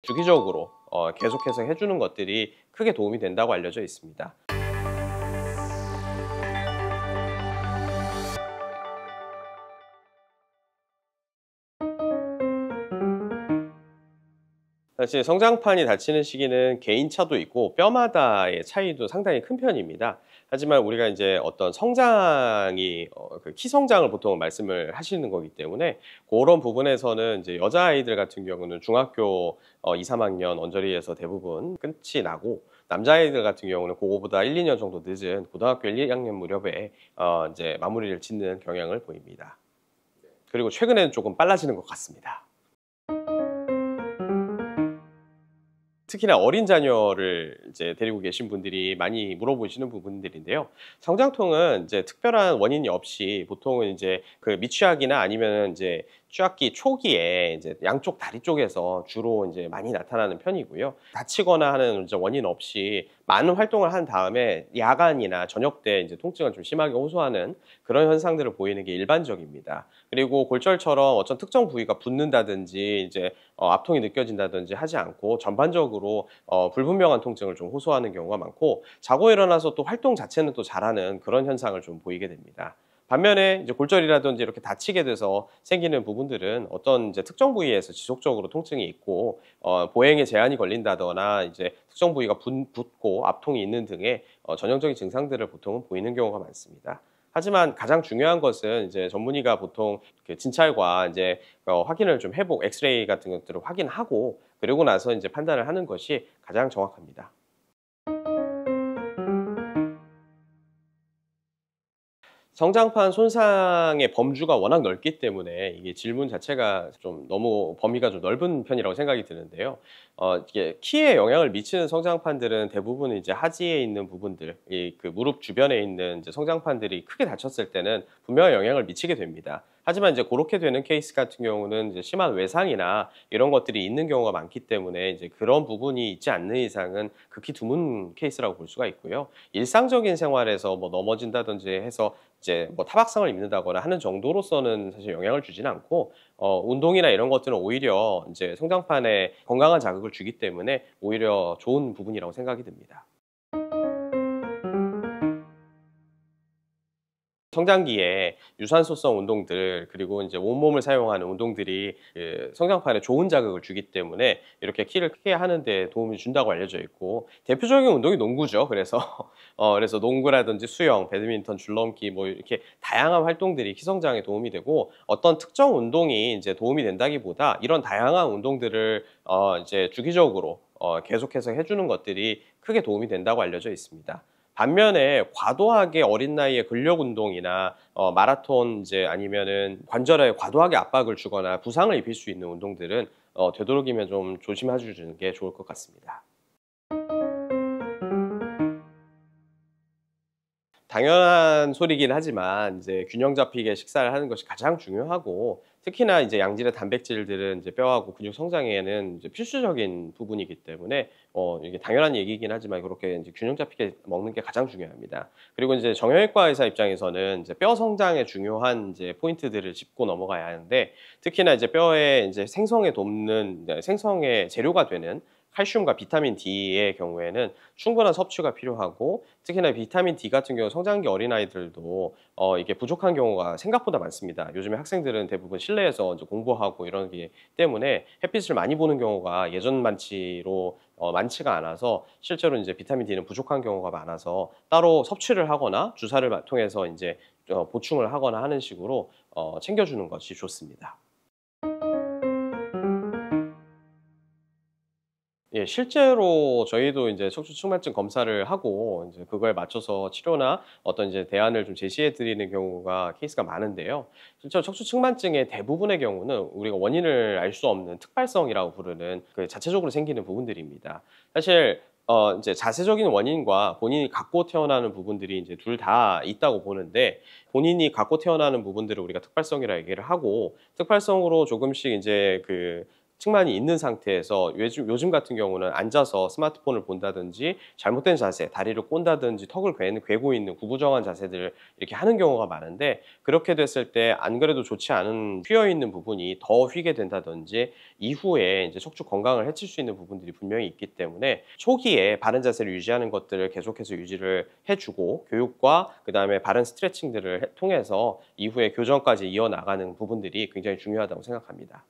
주기적으로 계속해서 해주는 것들이 크게 도움이 된다고 알려져 있습니다. 사실 성장판이 다치는 시기는 개인차도 있고 뼈마다의 차이도 상당히 큰 편입니다. 하지만 우리가 이제 어떤 성장이 그 키 성장을 보통 말씀을 하시는 거기 때문에 그런 부분에서는 이제 여자아이들 같은 경우는 중학교 2, 3학년 언저리에서 대부분 끝이 나고, 남자아이들 같은 경우는 그거보다 1, 2년 정도 늦은 고등학교 1, 2학년 무렵에 이제 마무리를 짓는 경향을 보입니다. 그리고 최근에는 조금 빨라지는 것 같습니다. 특히나 어린 자녀를 이제 데리고 계신 분들이 많이 물어보시는 부분들인데요. 성장통은 이제 특별한 원인이 없이 보통은 이제 그 미취학이나 아니면 이제 취학기 초기에 이제 양쪽 다리 쪽에서 주로 이제 많이 나타나는 편이고요. 다치거나 하는 이제 원인 없이 많은 활동을 한 다음에 야간이나 저녁 때 이제 통증을 좀 심하게 호소하는 그런 현상들을 보이는 게 일반적입니다. 그리고 골절처럼 어떤 특정 부위가 붓는다든지 이제 압통이 느껴진다든지 하지 않고 전반적으로 불분명한 통증을 좀 호소하는 경우가 많고, 자고 일어나서 또 활동 자체는 또 잘하는 그런 현상을 좀 보이게 됩니다. 반면에 이제 골절이라든지 이렇게 다치게 돼서 생기는 부분들은 어떤 이제 특정 부위에서 지속적으로 통증이 있고 보행에 제한이 걸린다거나 이제 특정 부위가 붓고 압통이 있는 등의 전형적인 증상들을 보통은 보이는 경우가 많습니다. 하지만 가장 중요한 것은 이제 전문의가 보통 그 진찰과 이제 확인을 좀 해보고 엑스레이 같은 것들을 확인하고 그리고 나서 이제 판단을 하는 것이 가장 정확합니다. 성장판 손상의 범주가 워낙 넓기 때문에 이게 질문 자체가 좀 너무 범위가 좀 넓은 편이라고 생각이 드는데요. 이게 키에 영향을 미치는 성장판들은 대부분 이제 하지에 있는 부분들, 이 그 무릎 주변에 있는 이제 성장판들이 크게 다쳤을 때는 분명히 영향을 미치게 됩니다. 하지만 이제 그렇게 되는 케이스 같은 경우는 이제 심한 외상이나 이런 것들이 있는 경우가 많기 때문에 이제 그런 부분이 있지 않는 이상은 극히 드문 케이스라고 볼 수가 있고요. 일상적인 생활에서 뭐 넘어진다든지 해서 이제 뭐 타박상을 입는다거나 하는 정도로서는 사실 영향을 주지는 않고, 운동이나 이런 것들은 오히려 이제 성장판에 건강한 자극을 주기 때문에 오히려 좋은 부분이라고 생각이 듭니다. 성장기에 유산소성 운동들 그리고 이제 온몸을 사용하는 운동들이 그 성장판에 좋은 자극을 주기 때문에 이렇게 키를 크게 하는 데 도움이 준다고 알려져 있고, 대표적인 운동이 농구죠. 그래서 그래서 농구라든지 수영, 배드민턴, 줄넘기 뭐 이렇게 다양한 활동들이 키 성장에 도움이 되고, 어떤 특정 운동이 이제 도움이 된다기보다 이런 다양한 운동들을 이제 주기적으로 계속해서 해주는 것들이 크게 도움이 된다고 알려져 있습니다. 반면에 과도하게 어린 나이에 근력 운동이나 마라톤 이제 아니면은 관절에 과도하게 압박을 주거나 부상을 입힐 수 있는 운동들은 되도록이면 좀 조심해 주는 게 좋을 것 같습니다. 당연한 소리긴 하지만 이제 균형 잡히게 식사를 하는 것이 가장 중요하고, 특히나 이제 양질의 단백질들은 이제 뼈하고 근육 성장에는 이제 필수적인 부분이기 때문에 이게 당연한 얘기긴 하지만 그렇게 이제 균형 잡히게 먹는 게 가장 중요합니다. 그리고 이제 정형외과 의사 입장에서는 이제 뼈 성장에 중요한 이제 포인트들을 짚고 넘어가야 하는데, 특히나 이제 뼈의 이제 생성에 돕는 생성의 재료가 되는 칼슘과 비타민 D의 경우에는 충분한 섭취가 필요하고, 특히나 비타민 D 같은 경우 성장기 어린아이들도 이게 부족한 경우가 생각보다 많습니다. 요즘에 학생들은 대부분 실내에서 이제 공부하고 이러기 때문에 햇빛을 많이 보는 경우가 예전만치로 많지가 않아서 실제로 이제 비타민 D는 부족한 경우가 많아서 따로 섭취를 하거나 주사를 통해서 이제 보충을 하거나 하는 식으로 챙겨주는 것이 좋습니다. 예, 실제로 저희도 이제 척추측만증 검사를 하고 이제 그거에 맞춰서 치료나 어떤 이제 대안을 좀 제시해 드리는 경우가 케이스가 많은데요. 실제로 척추측만증의 대부분의 경우는 우리가 원인을 알 수 없는 특발성이라고 부르는 그 자체적으로 생기는 부분들입니다. 사실 이제 자체적인 원인과 본인이 갖고 태어나는 부분들이 이제 둘 다 있다고 보는데, 본인이 갖고 태어나는 부분들을 우리가 특발성이라 얘기를 하고, 특발성으로 조금씩 이제 그 측만이 있는 상태에서 요즘 같은 경우는 앉아서 스마트폰을 본다든지 잘못된 자세, 다리를 꼰다든지 턱을 괴고 있는 구부정한 자세들을 이렇게 하는 경우가 많은데 그렇게 됐을 때 안 그래도 좋지 않은 휘어 있는 부분이 더 휘게 된다든지 이후에 이제 척추 건강을 해칠 수 있는 부분들이 분명히 있기 때문에 초기에 바른 자세를 유지하는 것들을 계속해서 유지를 해주고 교육과 그다음에 바른 스트레칭들을 통해서 이후에 교정까지 이어나가는 부분들이 굉장히 중요하다고 생각합니다.